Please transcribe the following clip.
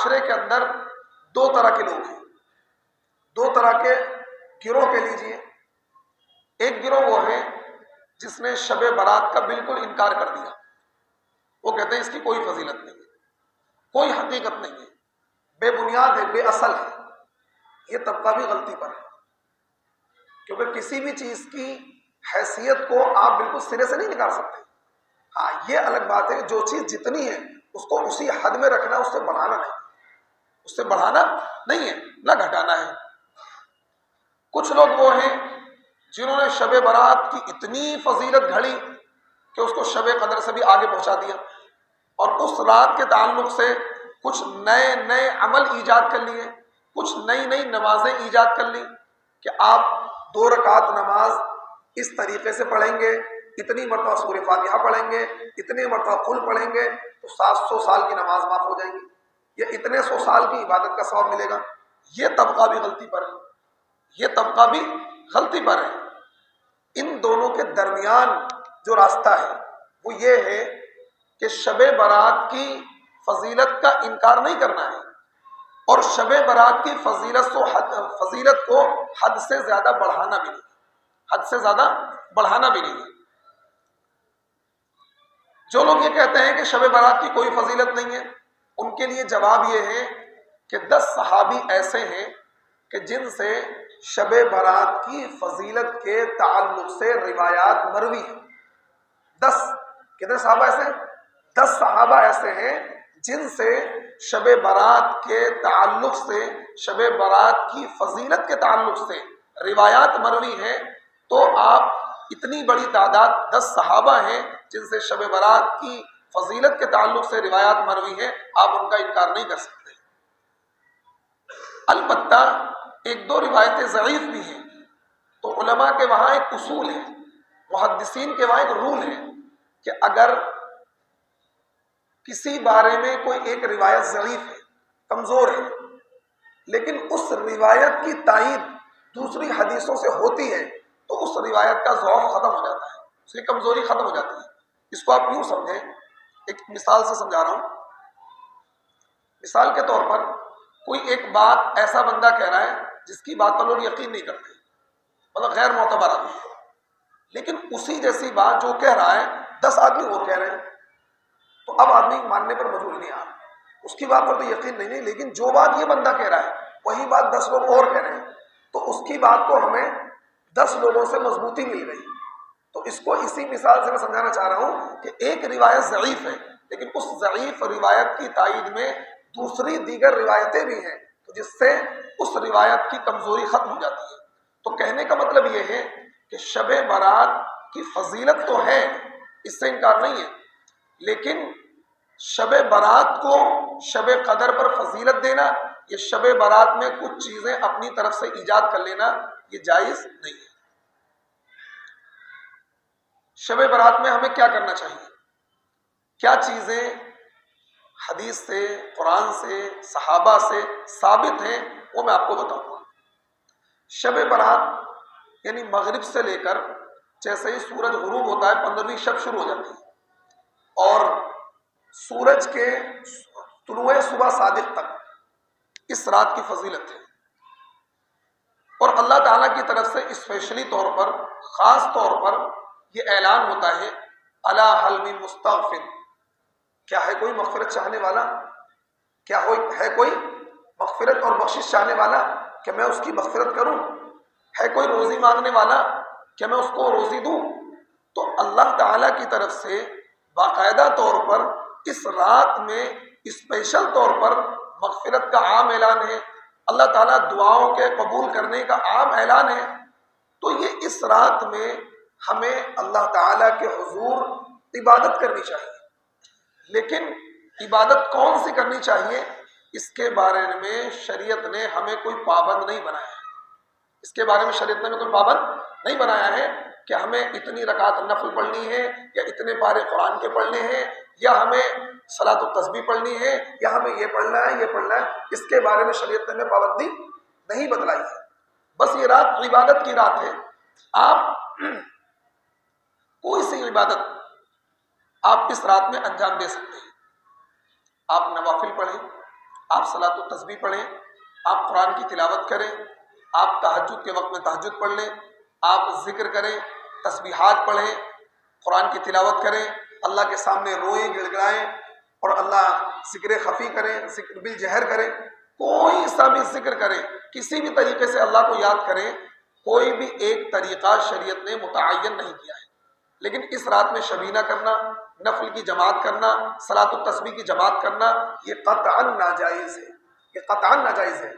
معاشرے کے اندر دو طرح کے لوگ ہیں، دو طرح کے گروہ کہہ لیجئے۔ ایک گروہ وہ ہے جس نے شب برات کا بالکل انکار کر دیا، وہ کہتے ہیں اس کی کوئی فضیلت نہیں ہے، کوئی حقیقت نہیں ہے، بے بنیاد ہے، بے اصل ہے۔ یہ طبقہ بھی غلطی پر ہے، کیونکہ کسی بھی چیز کی حیثیت کو آپ بالکل سرے سے نہیں نکال سکتے۔ ہاں یہ الگ بات ہے کہ جو چیز جتنی ہے اس کو اسی حد میں رکھنا، اس سے بڑھانا نہیں، اس سے بڑھانا نہیں ہے، نہ گھٹانا ہے۔ کچھ لوگ وہ ہیں جنہوں نے شب برات کی اتنی فضیلت گھڑی کہ اس کو شب قدر سے بھی آگے پہنچا دیا، اور اس رات کے تعلق سے کچھ نئے نئے عمل ایجاد کر لیے، کچھ نئی نئی نمازیں ایجاد کر لی کہ آپ 2 رکعت نماز اس طریقے سے پڑھیں گے، اتنی مرتبہ سورہ فاتحہ پڑھیں گے، اتنی مرتبہ قل پڑھیں گے تو 700 سال کی نماز معاف ہو جائے گی، یا اتنے 100 سال کی عبادت کا ثواب ملے گا۔ یہ طبقہ بھی غلطی پر ہے، یہ طبقہ بھی غلطی پر ہے۔ ان دونوں کے درمیان جو راستہ ہے وہ یہ ہے کہ شب برات کی فضیلت کا انکار نہیں کرنا ہے، اور شب برات کی فضیلت کو حد سے زیادہ بڑھانا بھی نہیں، حد سے زیادہ بڑھانا بھی نہیں۔ جو لوگ یہ کہتے ہیں کہ شب برات کی کوئی فضیلت نہیں ہے، ان کے لیے جواب یہ ہے کہ 10 صحابی ایسے ہیں کہ جن سے شب برات کی فضیلت کے تعلق سے روایات مروی ہیں۔ 10 کتنے صحابہ ایسے ہیں؟ 10 صحابہ ایسے ہیں جن سے شب برات کے تعلق سے، شب برات کی فضیلت کے تعلق سے روایات مروی ہیں۔ تو آپ اتنی بڑی تعداد 10 صحابہ ہیں جن سے شب برات کی فضیلت کے تعلق سے روایات مروی ہیں، آپ ان کا انکار نہیں کر سکتے۔ البتہ 1-2 روایتیں ضعیف بھی ہیں، تو علماء کے وہاں ایک اصول ہے، محدثین کے وہاں ایک رول ہے کہ اگر کسی بارے میں کوئی ایک روایت ضعیف ہے، کمزور ہے، لیکن اس روایت کی تائید دوسری حدیثوں سے ہوتی ہے تو اس روایت کا ضعف ختم ہو جاتا ہے، اس کی کمزوری ختم ہو جاتی ہے۔ اس کو آپ یوں سمجھیں، ایک مثال سے سمجھا رہا ہوں۔ مثال کے طور پر کوئی ایک بات ایسا بندہ کہہ رہا ہے جس کی بات پر لوگ یقین نہیں کرتے، مطلب غیر معتبر آدمی، لیکن اسی جیسی بات جو کہہ رہا ہے 10 آدمی اور کہہ رہے ہیں، تو اب آدمی ماننے پر مجبور نہیں آ، اس کی بات پر تو یقین نہیں، لیکن جو بات یہ بندہ کہہ رہا ہے وہی بات 10 لوگ اور کہہ رہے ہیں، تو اس کی بات کو ہمیں 10 لوگوں سے مضبوطی مل گئی۔ تو اس کو اسی مثال سے میں سمجھانا چاہ رہا ہوں کہ ایک روایت ضعیف ہے، لیکن اس ضعیف روایت کی تائید میں دوسری دیگر روایتیں بھی ہیں، تو جس سے اس روایت کی کمزوری ختم ہو جاتی ہے۔ تو کہنے کا مطلب یہ ہے کہ شب برات کی فضیلت تو ہے، اس سے انکار نہیں ہے، لیکن شب برات کو شب قدر پر فضیلت دینا، یہ شب برات میں کچھ چیزیں اپنی طرف سے ایجاد کر لینا، یہ جائز نہیں ہے۔ شب برات میں ہمیں کیا کرنا چاہیے؟ کیا چیزیں حدیث سے، قرآن سے، صحابہ سے ثابت ہیں، وہ میں آپ کو بتاؤں گا۔ شب برات یعنی مغرب سے لے کر جیسے ہی سورج غروب ہوتا ہے 15ویں شب شروع ہو جاتی ہے، اور سورج کے طلوع صبح صادق تک اس رات کی فضیلت ہے، اور اللہ تعالیٰ کی طرف سے اسپیشلی طور پر، خاص طور پر یہ اعلان ہوتا ہے الا هل من مستغفر، کیا ہے کوئی مغفرت چاہنے والا؟ کیا ہے کوئی مغفرت اور بخشش چاہنے والا کہ میں اس کی مغفرت کروں؟ ہے کوئی روزی مانگنے والا کہ میں اس کو روزی دوں؟ تو اللہ تعالیٰ کی طرف سے باقاعدہ طور پر اس رات میں اسپیشل طور پر مغفرت کا عام اعلان ہے، اللہ تعالیٰ دعاؤں کے قبول کرنے کا عام اعلان ہے۔ تو یہ اس رات میں ہمیں اللہ تعالیٰ کے حضور عبادت کرنی چاہیے، لیکن عبادت کون سی کرنی چاہیے اس کے بارے میں شریعت نے ہمیں کوئی پابند نہیں بنایا ہے، اس کے بارے میں شریعت نے ہمیں کوئی پابند نہیں بنایا ہے کہ ہمیں اتنی رکعت نفل پڑھنی ہے، یا اتنے پارے قرآن کے پڑھنے ہیں، یا ہمیں صلاۃ التسبیح پڑھنی ہے، یا ہمیں یہ پڑھنا ہے یہ پڑھنا ہے۔ اس کے بارے میں شریعت نے ہمیں پابندی نہیں بتلائی ہے، بس یہ رات عبادت کی رات ہے۔ آپ کوئی سی عبادت آپ اس رات میں انجام دے سکتے ہیں، آپ نوافل پڑھیں، آپ صلاۃ التسبیح پڑھیں، آپ قرآن کی تلاوت کریں، آپ تہجد کے وقت میں تہجد پڑھ لیں، آپ ذکر کریں، تسبیحات پڑھیں، قرآن کی تلاوت کریں، اللہ کے سامنے روئیں گڑ گڑائیں، اور اللہ ذکر خفی کریں، ذکر بالجہر کریں، کوئی سا بھی ذکر کریں، کسی بھی طریقے سے اللہ کو یاد کریں، کوئی بھی ایک طریقہ شریعت نے متعین نہیں کیا ہے۔ لیکن اس رات میں شبینہ کرنا، نفل کی جماعت کرنا، صلاۃ التسبیح کی جماعت کرنا، یہ قطعاً ناجائز ہے، یہ قطعاً ناجائز ہے۔